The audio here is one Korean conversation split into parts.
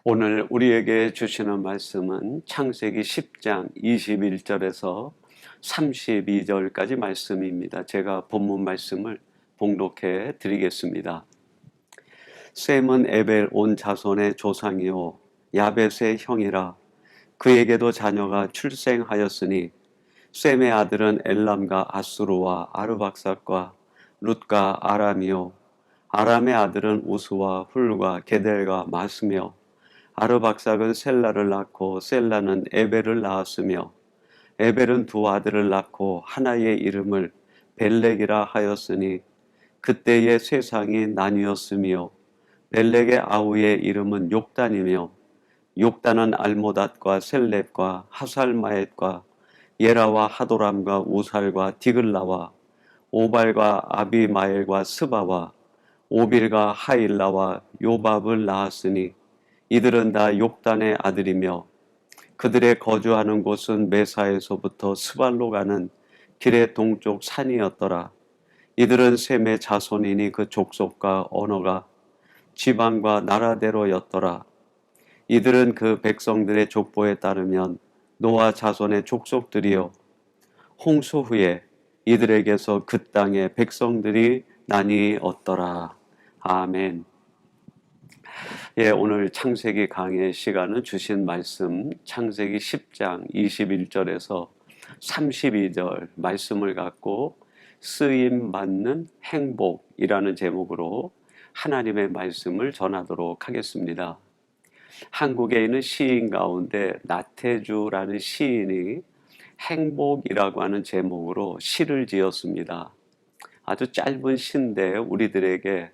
오늘 우리에게 주시는 말씀은 창세기 10장 21절에서 32절까지 말씀입니다. 제가 본문 말씀을 봉독해 드리겠습니다. 셈은 에벨 온 자손의 조상이요 야벳의 형이라. 그에게도 자녀가 출생하였으니 셈의 아들은 엘람과 아수르와 아르박삭과 룻과 아람이요 아람의 아들은 우스와 훌과 게델과 마스며 아르박삭은 셀라를 낳고 셀라는 에벨을 낳았으며 에벨은 두 아들을 낳고 하나의 이름을 벨렉이라 하였으니 그때의 세상이 나뉘었으며 벨렉의 아우의 이름은 욕단이며 욕단은 알모닷과 셀렙과 하살마엣과 예라와 하도람과 우살과 디글라와 오발과 아비마엘과 스바와 오빌과 하일라와 요밥을 낳았으니 이들은 다 욕단의 아들이며 그들의 거주하는 곳은 메사에서부터 스발로 가는 길의 동쪽 산이었더라. 이들은 셈의 자손이니 그 족속과 언어가 지방과 나라대로였더라. 이들은 그 백성들의 족보에 따르면 노아 자손의 족속들이요 홍수 후에 이들에게서 그 땅의 백성들이 나뉘었더라. 아멘. 오늘 창세기 강의 시간은 주신 말씀 창세기 10장 21절에서 32절 말씀을 갖고 쓰임받는 행복이라는 제목으로 하나님의 말씀을 전하도록 하겠습니다. 한국에 있는 시인 가운데 나태주라는 시인이 행복이라고 하는 제목으로 시를 지었습니다. 아주 짧은 시인데 우리들에게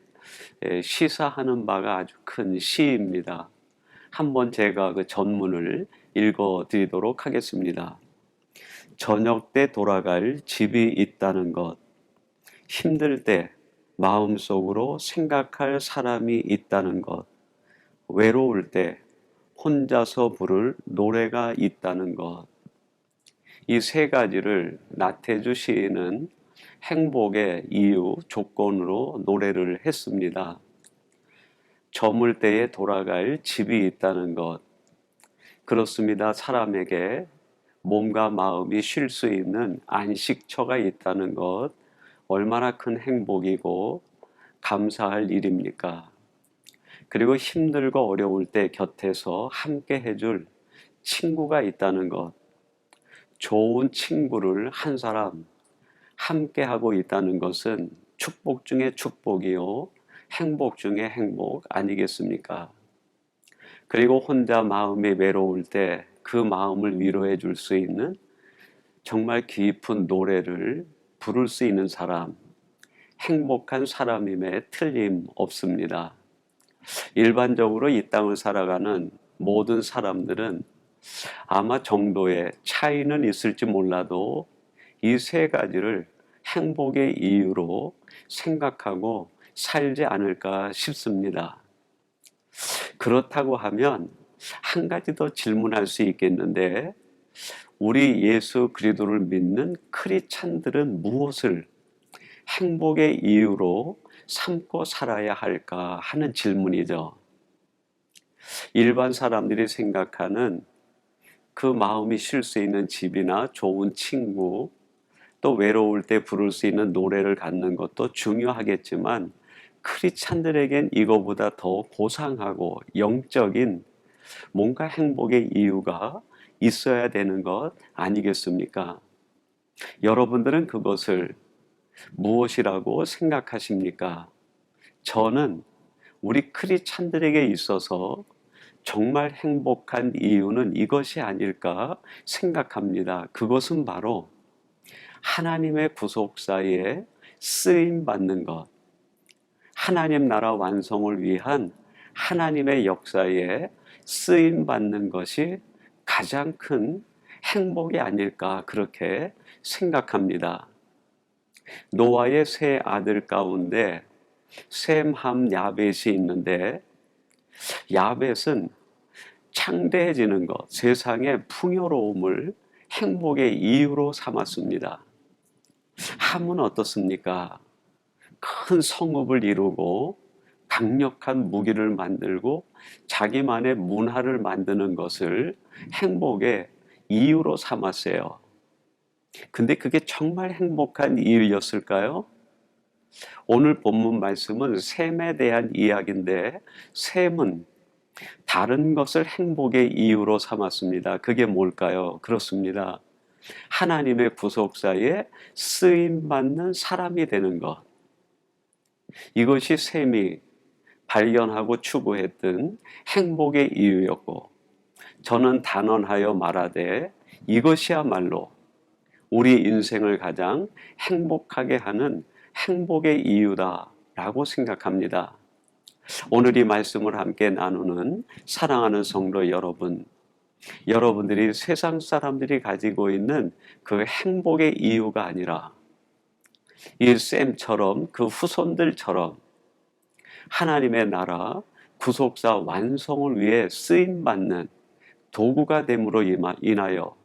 시사하는 바가 아주 큰 시입니다. 한번 제가 그 전문을 읽어 드리도록 하겠습니다. 저녁 때 돌아갈 집이 있다는 것, 힘들 때 마음속으로 생각할 사람이 있다는 것, 외로울 때 혼자서 부를 노래가 있다는 것. 이 세 가지를 나태주 시인은 행복의 이유, 조건으로 노래를 했습니다. 저물 때에 돌아갈 집이 있다는 것. 그렇습니다. 사람에게 몸과 마음이 쉴 수 있는 안식처가 있다는 것, 얼마나 큰 행복이고 감사할 일입니까? 그리고 힘들고 어려울 때 곁에서 함께 해줄 친구가 있다는 것. 좋은 친구를 한 사람 함께 하고 있다는 것은 축복 중에 축복이요 행복 중에 행복 아니겠습니까? 그리고 혼자 마음이 외로울 때 그 마음을 위로해 줄 수 있는 정말 깊은 노래를 부를 수 있는 사람, 행복한 사람임에 틀림없습니다. 일반적으로 이 땅을 살아가는 모든 사람들은 아마 정도의 차이는 있을지 몰라도 이 세 가지를 행복의 이유로 생각하고 살지 않을까 싶습니다. 그렇다고 하면 한 가지 더 질문할 수 있겠는데, 우리 예수 그리스도를 믿는 크리스찬들은 무엇을 행복의 이유로 삼고 살아야 할까 하는 질문이죠. 일반 사람들이 생각하는 그 마음이 쉴 수 있는 집이나 좋은 친구, 또 외로울 때 부를 수 있는 노래를 갖는 것도 중요하겠지만 크리스찬들에겐 이거보다 더 고상하고 영적인 뭔가 행복의 이유가 있어야 되는 것 아니겠습니까? 여러분들은 그것을 무엇이라고 생각하십니까? 저는 우리 크리스찬들에게 있어서 정말 행복한 이유는 이것이 아닐까 생각합니다. 그것은 바로 하나님의 구속사에 쓰임받는 것, 하나님 나라 완성을 위한 하나님의 역사에 쓰임받는 것이 가장 큰 행복이 아닐까 그렇게 생각합니다. 노아의 세 아들 가운데 셈, 함, 야벳이 있는데 야벳은 창대해지는 것, 세상의 풍요로움을 행복의 이유로 삼았습니다. 함은 어떻습니까? 큰 성읍을 이루고 강력한 무기를 만들고 자기만의 문화를 만드는 것을 행복의 이유로 삼았어요. 근데 그게 정말 행복한 이유였을까요? 오늘 본문 말씀은 셈에 대한 이야기인데 셈은 다른 것을 행복의 이유로 삼았습니다. 그게 뭘까요? 그렇습니다. 하나님의 구속사에 쓰임받는 사람이 되는 것. 이것이 셈이 발견하고 추구했던 행복의 이유였고, 저는 단언하여 말하되 이것이야말로 우리 인생을 가장 행복하게 하는 행복의 이유다라고 생각합니다. 오늘 이 말씀을 함께 나누는 사랑하는 성도 여러분, 여러분들이 세상 사람들이 가지고 있는 그 행복의 이유가 아니라 이 셈처럼 그 후손들처럼 하나님의 나라 구속사 완성을 위해 쓰임받는 도구가 됨으로 인하여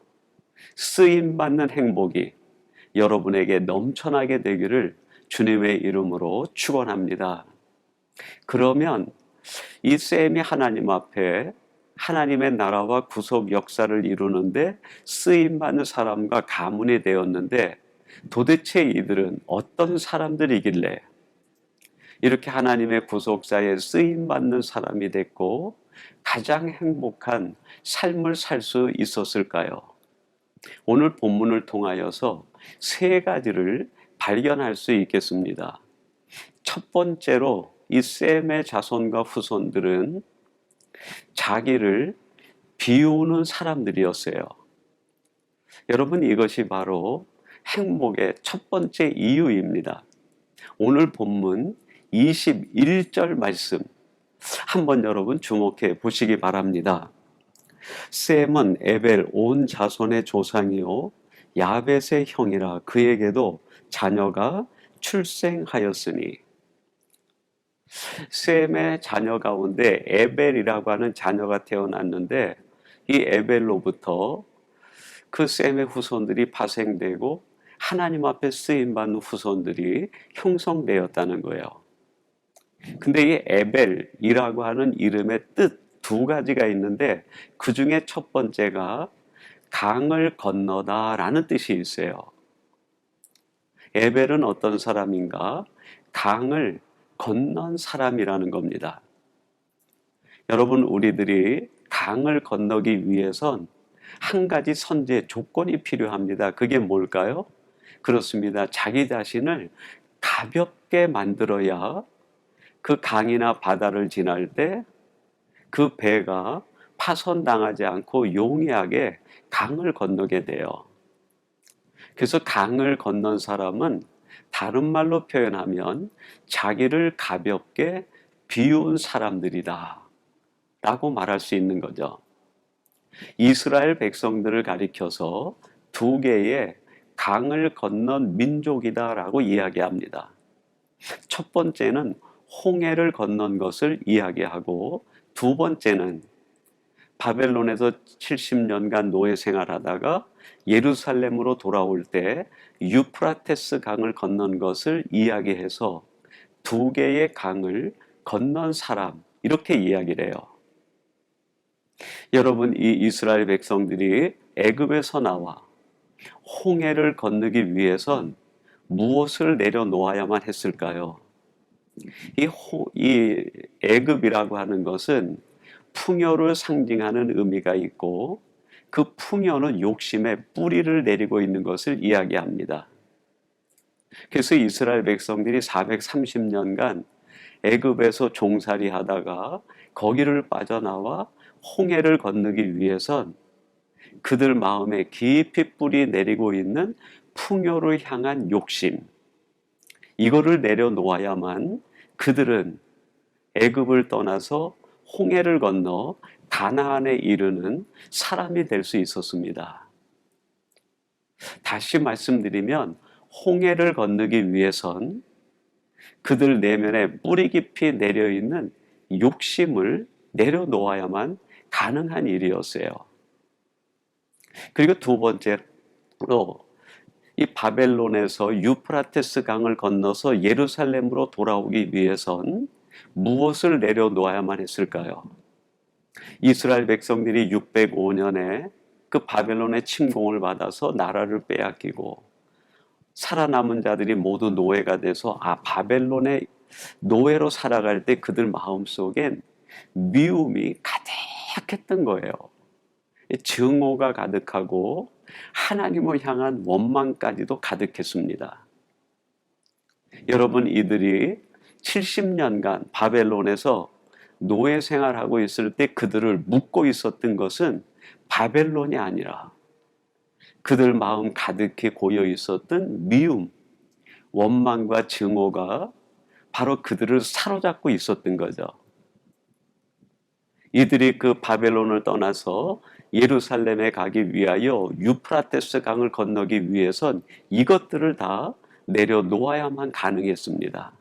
쓰임받는 행복이 여러분에게 넘쳐나게 되기를 주님의 이름으로 축원합니다. 그러면 이 셈이 하나님 앞에 하나님의 나라와 구속 역사를 이루는데 쓰임받는 사람과 가문이 되었는데, 도대체 이들은 어떤 사람들이길래 이렇게 하나님의 구속사에 쓰임받는 사람이 됐고 가장 행복한 삶을 살 수 있었을까요? 오늘 본문을 통하여서 세 가지를 발견할 수 있겠습니다. 첫 번째로 이 셈의 자손과 후손들은 자기를 비우는 사람들이었어요. 여러분, 이것이 바로 행복의 첫 번째 이유입니다. 오늘 본문 21절 말씀 한번 여러분 주목해 보시기 바랍니다. 셈은 에벨 온 자손의 조상이요 야벳의 형이라 그에게도 자녀가 출생하였으니. 셈의 자녀 가운데 에벨이라고 하는 자녀가 태어났는데, 이 에벨로부터 그 셈의 후손들이 파생되고 하나님 앞에 쓰임받는 후손들이 형성되었다는 거예요. 근데 이 에벨이라고 하는 이름의 뜻 두 가지가 있는데, 그 중에 첫 번째가 강을 건너다 라는 뜻이 있어요. 에벨은 어떤 사람인가? 강을 건넌 사람이라는 겁니다. 여러분, 우리들이 강을 건너기 위해선 한 가지 선제 조건이 필요합니다. 그게 뭘까요? 그렇습니다. 자기 자신을 가볍게 만들어야 그 강이나 바다를 지날 때 그 배가 파손당하지 않고 용이하게 강을 건너게 돼요. 그래서 강을 건넌 사람은 다른 말로 표현하면 자기를 가볍게 비운 사람들이다 라고 말할 수 있는 거죠. 이스라엘 백성들을 가리켜서 두 개의 강을 건넌 민족이다 라고 이야기합니다. 첫 번째는 홍해를 건넌 것을 이야기하고, 두 번째는 바벨론에서 70년간 노예 생활하다가 예루살렘으로 돌아올 때 유프라테스 강을 건넌 것을 이야기해서 두 개의 강을 건넌 사람, 이렇게 이야기를 해요. 여러분, 이 이스라엘 백성들이 애굽에서 나와 홍해를 건너기 위해선 무엇을 내려놓아야만 했을까요? 이 애굽이라고 하는 것은 풍요를 상징하는 의미가 있고, 그 풍요는 욕심의 뿌리를 내리고 있는 것을 이야기합니다. 그래서 이스라엘 백성들이 430년간 애굽에서 종살이 하다가 거기를 빠져나와 홍해를 건너기 위해선 그들 마음에 깊이 뿌리 내리고 있는 풍요를 향한 욕심, 이거를 내려놓아야만 그들은 애굽을 떠나서 홍해를 건너 가나안에 이르는 사람이 될 수 있었습니다. 다시 말씀드리면 홍해를 건너기 위해선 그들 내면에 뿌리 깊이 내려있는 욕심을 내려놓아야만 가능한 일이었어요. 그리고 두 번째로 이 바벨론에서 유프라테스 강을 건너서 예루살렘으로 돌아오기 위해선 무엇을 내려놓아야만 했을까요? 이스라엘 백성들이 605년에 그 바벨론의 침공을 받아서 나라를 빼앗기고 살아남은 자들이 모두 노예가 돼서 바벨론의 노예로 살아갈 때 그들 마음속엔 미움이 가득했던 거예요. 증오가 가득하고 하나님을 향한 원망까지도 가득했습니다. 여러분, 이들이 70년간 바벨론에서 노예 생활하고 있을 때 그들을 묶고 있었던 것은 바벨론이 아니라 그들 마음 가득히 고여 있었던 미움, 원망과 증오가 바로 그들을 사로잡고 있었던 거죠. 이들이 그 바벨론을 떠나서 예루살렘에 가기 위하여 유프라테스 강을 건너기 위해선 이것들을 다 내려놓아야만 가능했습니다.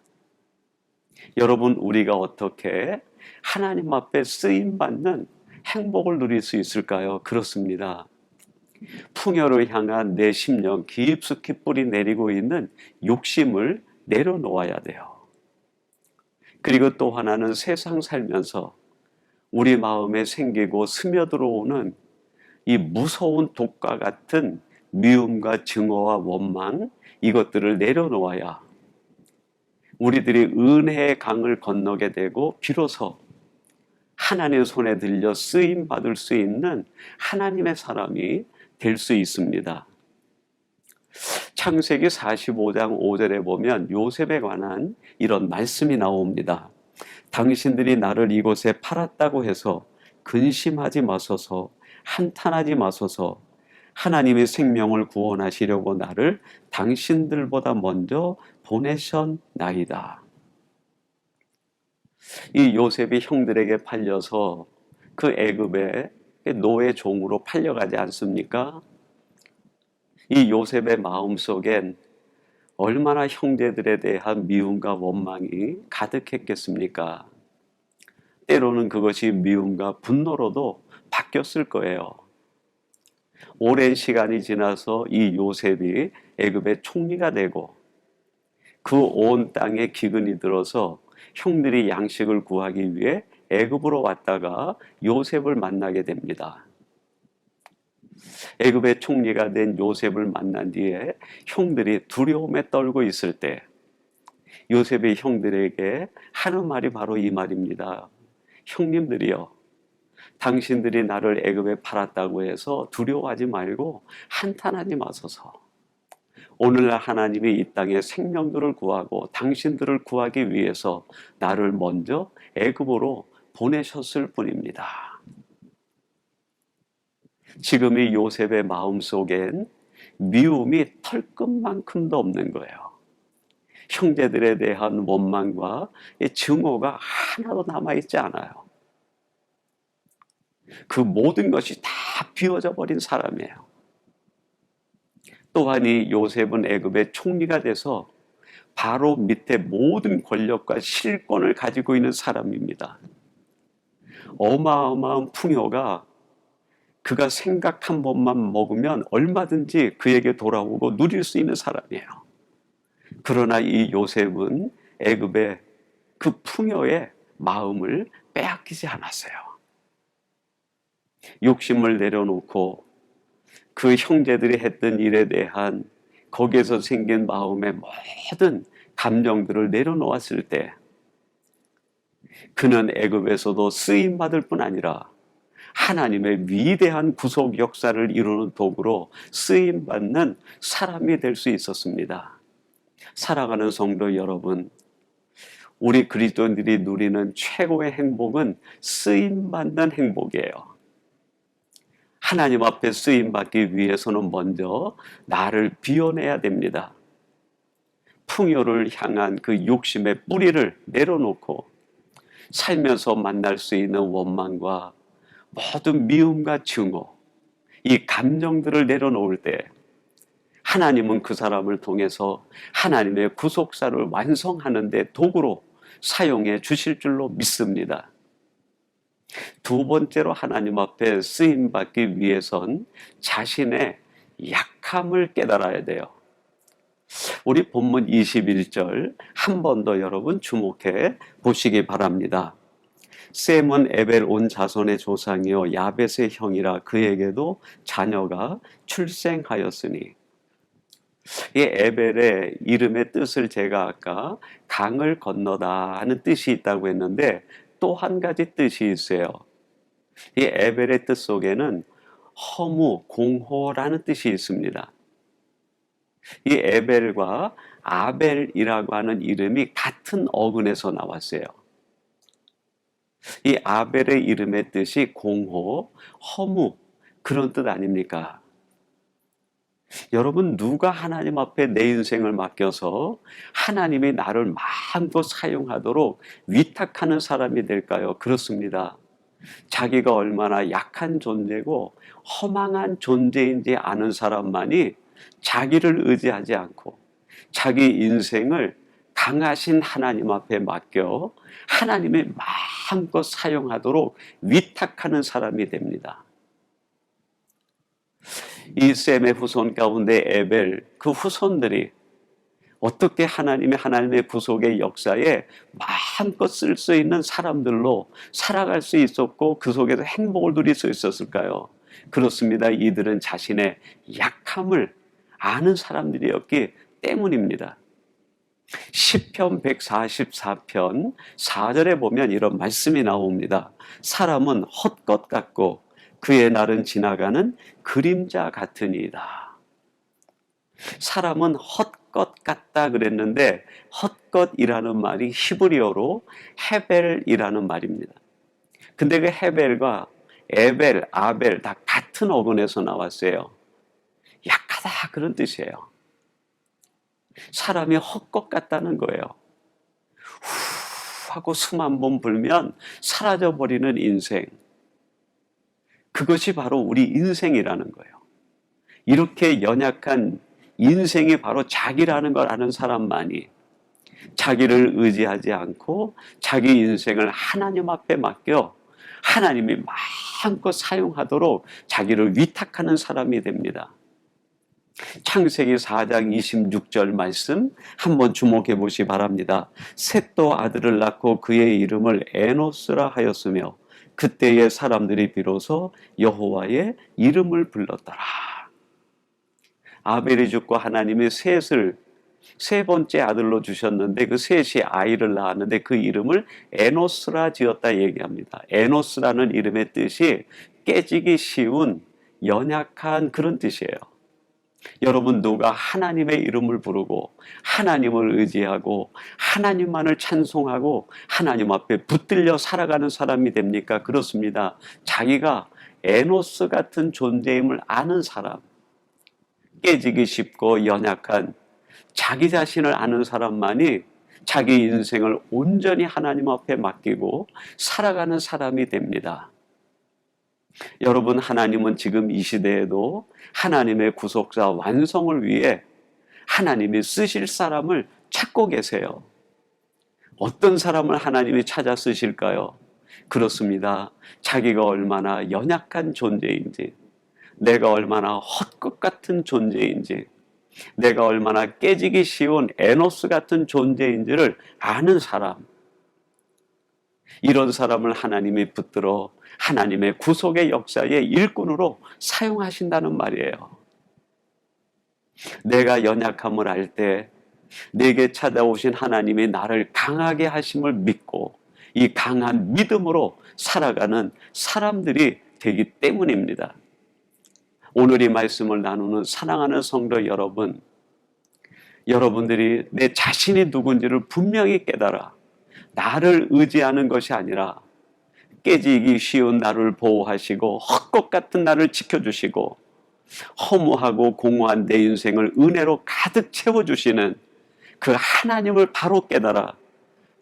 여러분, 우리가 어떻게 하나님 앞에 쓰임받는 행복을 누릴 수 있을까요? 그렇습니다. 풍요를 향한 내 심령 깊숙이 뿌리 내리고 있는 욕심을 내려놓아야 돼요. 그리고 또 하나는 세상 살면서 우리 마음에 생기고 스며들어오는 이 무서운 독과 같은 미움과 증오와 원망, 이것들을 내려놓아야 우리들이 은혜의 강을 건너게 되고 비로소 하나님의 손에 들려 쓰임 받을 수 있는 하나님의 사람이 될 수 있습니다. 창세기 45장 5절에 보면 요셉에 관한 이런 말씀이 나옵니다. 당신들이 나를 이곳에 팔았다고 해서 근심하지 마소서, 한탄하지 마소서. 하나님의 생명을 구원하시려고 나를 당신들보다 먼저 보내셨나이다. 이 요셉이 형들에게 팔려서 그 애굽의 노예 종으로 팔려가지 않습니까? 이 요셉의 마음속엔 얼마나 형제들에 대한 미움과 원망이 가득했겠습니까? 때로는 그것이 미움과 분노로도 바뀌었을 거예요. 오랜 시간이 지나서 이 요셉이 애굽의 총리가 되고 그 온 땅에 기근이 들어서 형들이 양식을 구하기 위해 애굽으로 왔다가 요셉을 만나게 됩니다. 애굽의 총리가 된 요셉을 만난 뒤에 형들이 두려움에 떨고 있을 때 요셉이 형들에게 하는 말이 바로 이 말입니다. 형님들이여, 당신들이 나를 애굽에 팔았다고 해서 두려워하지 말고 한탄하지 마소서. 오늘날 하나님이 이 땅에 생명들을 구하고 당신들을 구하기 위해서 나를 먼저 애굽으로 보내셨을 뿐입니다. 지금 이 요셉의 마음속엔 미움이 털끝만큼도 없는 거예요. 형제들에 대한 원망과 증오가 하나도 남아있지 않아요. 그 모든 것이 다 비워져 버린 사람이에요. 또한 이 요셉은 애굽의 총리가 돼서 바로 밑에 모든 권력과 실권을 가지고 있는 사람입니다. 어마어마한 풍요가 그가 생각 한 번만 먹으면 얼마든지 그에게 돌아오고 누릴 수 있는 사람이에요. 그러나 이 요셉은 애굽의 그 풍요의 마음을 빼앗기지 않았어요. 욕심을 내려놓고 그 형제들이 했던 일에 대한 거기에서 생긴 마음의 모든 감정들을 내려놓았을 때 그는 애굽에서도 쓰임받을 뿐 아니라 하나님의 위대한 구속 역사를 이루는 도구로 쓰임받는 사람이 될 수 있었습니다. 사랑하는 성도 여러분, 우리 그리스도인들이 누리는 최고의 행복은 쓰임받는 행복이에요. 하나님 앞에 쓰임받기 위해서는 먼저 나를 비워내야 됩니다. 풍요를 향한 그 욕심의 뿌리를 내려놓고 살면서 만날 수 있는 원망과 모든 미움과 증오, 이 감정들을 내려놓을 때 하나님은 그 사람을 통해서 하나님의 구속사를 완성하는 데 도구로 사용해 주실 줄로 믿습니다. 두 번째로 하나님 앞에 쓰임받기 위해선 자신의 약함을 깨달아야 돼요. 우리 본문 21절 한 번 더 여러분 주목해 보시기 바랍니다. 셈은 에벨 온 자손의 조상이요 야벳의 형이라 그에게도 자녀가 출생하였으니. 이 에벨의 이름의 뜻을 제가 아까 강을 건너다 하는 뜻이 있다고 했는데 또 한 가지 뜻이 있어요. 이 에벨의 뜻 속에는 허무, 공허라는 뜻이 있습니다. 이 에벨과 아벨이라고 하는 이름이 같은 어근에서 나왔어요. 이 아벨의 이름의 뜻이 공허, 허무 그런 뜻 아닙니까? 여러분, 누가 하나님 앞에 내 인생을 맡겨서 하나님이 나를 마음껏 사용하도록 위탁하는 사람이 될까요? 그렇습니다. 자기가 얼마나 약한 존재고 허망한 존재인지 아는 사람만이 자기를 의지하지 않고 자기 인생을 강하신 하나님 앞에 맡겨 하나님의 마음껏 사용하도록 위탁하는 사람이 됩니다. 이 셈의 후손 가운데 에벨, 그 후손들이 어떻게 하나님의 구속의 역사에 마음껏 쓸 수 있는 사람들로 살아갈 수 있었고 그 속에서 행복을 누릴 수 있었을까요? 그렇습니다. 이들은 자신의 약함을 아는 사람들이었기 때문입니다. 시편 144편 4절에 보면 이런 말씀이 나옵니다. 사람은 헛것 같고 그의 날은 지나가는 그림자 같으니이다. 사람은 헛것 같다 그랬는데 헛것이라는 말이 히브리어로 헤벨이라는 말입니다. 근데 그 헤벨과 에벨, 아벨 다 같은 어근에서 나왔어요. 약하다 그런 뜻이에요. 사람이 헛것 같다는 거예요. 후 하고 숨 한 번 불면 사라져버리는 인생. 그것이 바로 우리 인생이라는 거예요. 이렇게 연약한 인생이 바로 자기라는 걸 아는 사람만이 자기를 의지하지 않고 자기 인생을 하나님 앞에 맡겨 하나님이 마음껏 사용하도록 자기를 위탁하는 사람이 됩니다. 창세기 4장 26절 말씀 한번 주목해 보시기 바랍니다. 셋도 아들을 낳고 그의 이름을 에노스라 하였으며 그때의 사람들이 비로소 여호와의 이름을 불렀더라. 아벨이 죽고 하나님이 셋을 세 번째 아들로 주셨는데 그 셋이 아이를 낳았는데 그 이름을 에노스라 지었다 얘기합니다. 에노스라는 이름의 뜻이 깨지기 쉬운 연약한 그런 뜻이에요. 여러분, 누가 하나님의 이름을 부르고 하나님을 의지하고 하나님만을 찬송하고 하나님 앞에 붙들려 살아가는 사람이 됩니까? 그렇습니다. 자기가 에노스 같은 존재임을 아는 사람, 깨지기 쉽고 연약한 자기 자신을 아는 사람만이 자기 인생을 온전히 하나님 앞에 맡기고 살아가는 사람이 됩니다. 여러분, 하나님은 지금 이 시대에도 하나님의 구속사 완성을 위해 하나님이 쓰실 사람을 찾고 계세요. 어떤 사람을 하나님이 찾아 쓰실까요? 그렇습니다. 자기가 얼마나 연약한 존재인지, 내가 얼마나 헛것 같은 존재인지, 내가 얼마나 깨지기 쉬운 에노스 같은 존재인지를 아는 사람, 이런 사람을 하나님이 붙들어 하나님의 구속의 역사의 일꾼으로 사용하신다는 말이에요. 내가 연약함을 알 때 내게 찾아오신 하나님이 나를 강하게 하심을 믿고 이 강한 믿음으로 살아가는 사람들이 되기 때문입니다. 오늘 이 말씀을 나누는 사랑하는 성도 여러분, 여러분들이 내 자신이 누군지를 분명히 깨달아 나를 의지하는 것이 아니라 깨지기 쉬운 나를 보호하시고 헛것 같은 나를 지켜주시고 허무하고 공허한 내 인생을 은혜로 가득 채워주시는 그 하나님을 바로 깨달아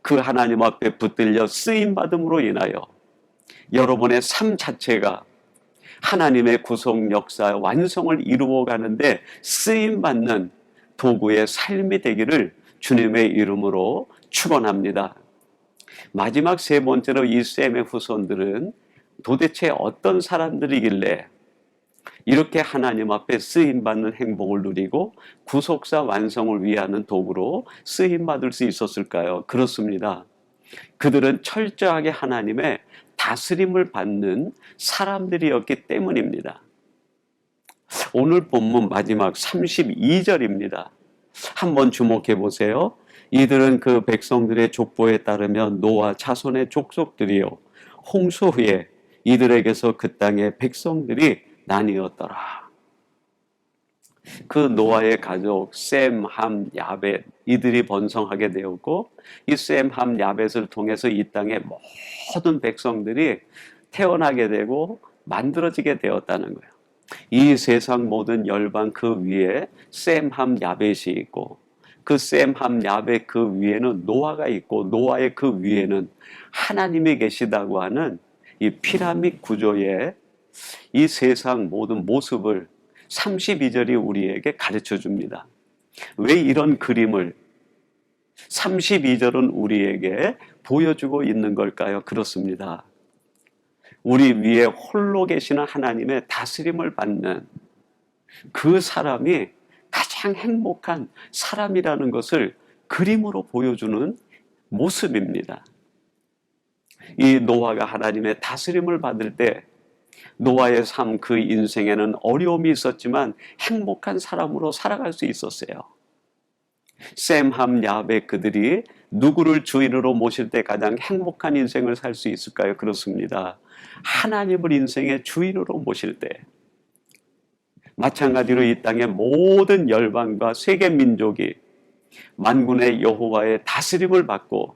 그 하나님 앞에 붙들려 쓰임받음으로 인하여 여러분의 삶 자체가 하나님의 구속 역사 완성을 이루어 가는데 쓰임받는 도구의 삶이 되기를 주님의 이름으로 축원합니다. 마지막 세 번째로 이 셈의 후손들은 도대체 어떤 사람들이길래 이렇게 하나님 앞에 쓰임받는 행복을 누리고 구속사 완성을 위하는 도구로 쓰임받을 수 있었을까요? 그렇습니다. 그들은 철저하게 하나님의 다스림을 받는 사람들이었기 때문입니다. 오늘 본문 마지막 32절입니다. 한번 주목해 보세요. 이들은 그 백성들의 족보에 따르면 노아 자손의 족속들이요 홍수 후에 이들에게서 그 땅의 백성들이 나뉘었더라. 그 노아의 가족 셈, 함, 야벳 이들이 번성하게 되었고 이 셈, 함, 야벳을 통해서 이 땅의 모든 백성들이 태어나게 되고 만들어지게 되었다는 거예요. 이 세상 모든 열방 그 위에 셈, 함, 야벳이 있고 그 셈, 함, 야벳 그 위에는 노아가 있고 노아의 그 위에는 하나님이 계시다고 하는 이 피라미드 구조의 이 세상 모든 모습을 32절이 우리에게 가르쳐 줍니다. 왜 이런 그림을 32절은 우리에게 보여주고 있는 걸까요? 그렇습니다. 우리 위에 홀로 계시는 하나님의 다스림을 받는 그 사람이 가장 행복한 사람이라는 것을 그림으로 보여주는 모습입니다. 이 노아가 하나님의 다스림을 받을 때 노아의 삶 그 인생에는 어려움이 있었지만 행복한 사람으로 살아갈 수 있었어요. 셈, 함, 야벳 그들이 누구를 주인으로 모실 때 가장 행복한 인생을 살 수 있을까요? 그렇습니다. 하나님을 인생의 주인으로 모실 때. 마찬가지로 이 땅의 모든 열방과 세계 민족이 만군의 여호와의 다스림을 받고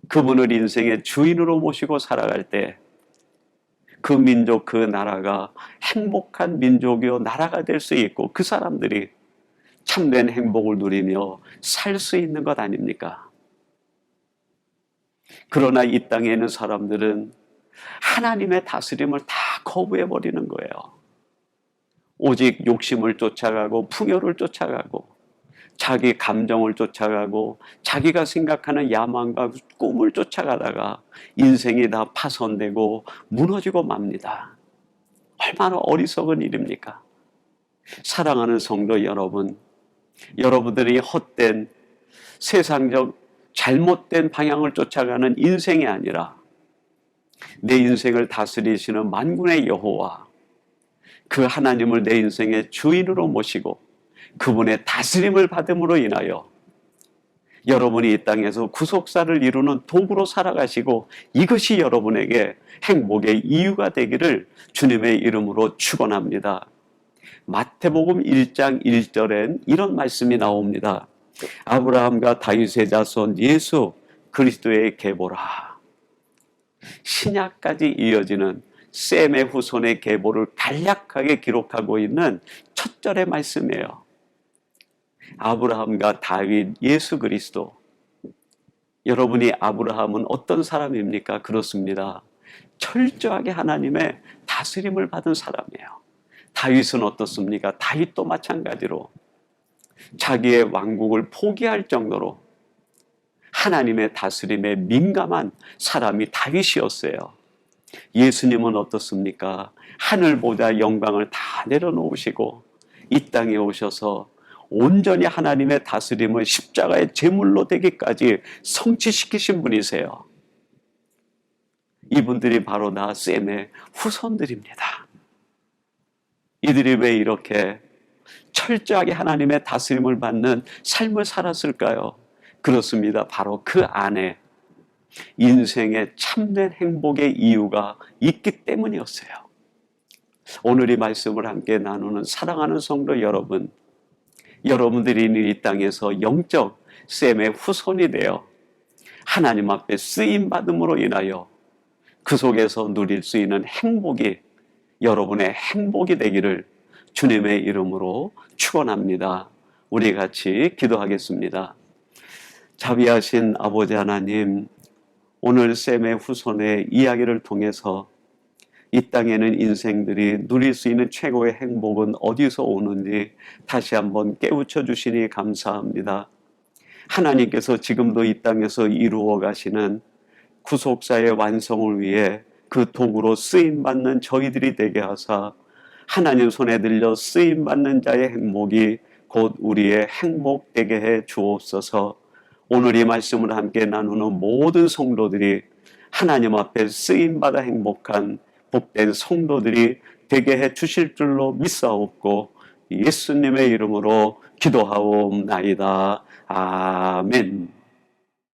그분을 인생의 주인으로 모시고 살아갈 때 그 민족, 그 나라가 행복한 민족이요 나라가 될 수 있고 그 사람들이 참된 행복을 누리며 살 수 있는 것 아닙니까? 그러나 이 땅에 있는 사람들은 하나님의 다스림을 다 거부해버리는 거예요. 오직 욕심을 쫓아가고 풍요를 쫓아가고 자기 감정을 쫓아가고 자기가 생각하는 야망과 꿈을 쫓아가다가 인생이 다 파손되고 무너지고 맙니다. 얼마나 어리석은 일입니까? 사랑하는 성도 여러분, 여러분들이 헛된 세상적 잘못된 방향을 쫓아가는 인생이 아니라 내 인생을 다스리시는 만군의 여호와 그 하나님을 내 인생의 주인으로 모시고 그분의 다스림을 받음으로 인하여 여러분이 이 땅에서 구속사를 이루는 도구로 살아가시고 이것이 여러분에게 행복의 이유가 되기를 주님의 이름으로 축원합니다. 마태복음 1장 1절엔 이런 말씀이 나옵니다. 아브라함과 다윗의 자손 예수 그리스도의 계보라. 신약까지 이어지는 셈의 후손의 계보를 간략하게 기록하고 있는 첫 절의 말씀이에요. 아브라함과 다윗, 예수 그리스도. 여러분이 아브라함은 어떤 사람입니까? 그렇습니다. 철저하게 하나님의 다스림을 받은 사람이에요. 다윗은 어떻습니까? 다윗도 마찬가지로 자기의 왕국을 포기할 정도로 하나님의 다스림에 민감한 사람이 다윗이었어요. 예수님은 어떻습니까? 하늘보다 영광을 다 내려놓으시고 이 땅에 오셔서 온전히 하나님의 다스림을 십자가의 제물로 되기까지 성취시키신 분이세요. 이분들이 바로 다 셈의 후손들입니다. 이들이 왜 이렇게 철저하게 하나님의 다스림을 받는 삶을 살았을까요? 그렇습니다. 바로 그 안에 인생의 참된 행복의 이유가 있기 때문이었어요. 오늘 이 말씀을 함께 나누는 사랑하는 성도 여러분, 여러분들이 이 땅에서 영적 셈의 후손이 되어 하나님 앞에 쓰임받음으로 인하여 그 속에서 누릴 수 있는 행복이 여러분의 행복이 되기를 주님의 이름으로 축원합니다. 우리 같이 기도하겠습니다. 자비하신 아버지 하나님, 오늘 셈의 후손의 이야기를 통해서 이 땅에는 인생들이 누릴 수 있는 최고의 행복은 어디서 오는지 다시 한번 깨우쳐 주시니 감사합니다. 하나님께서 지금도 이 땅에서 이루어 가시는 구속사의 완성을 위해 그 도구로 쓰임받는 저희들이 되게 하사 하나님 손에 들려 쓰임 받는 자의 행복이 곧 우리의 행복 되게 해 주옵소서. 오늘 이 말씀을 함께 나누는 모든 성도들이 하나님 앞에 쓰임 받아 행복한 복된 성도들이 되게 해 주실 줄로 믿사옵고 예수님의 이름으로 기도하옵나이다. 아멘.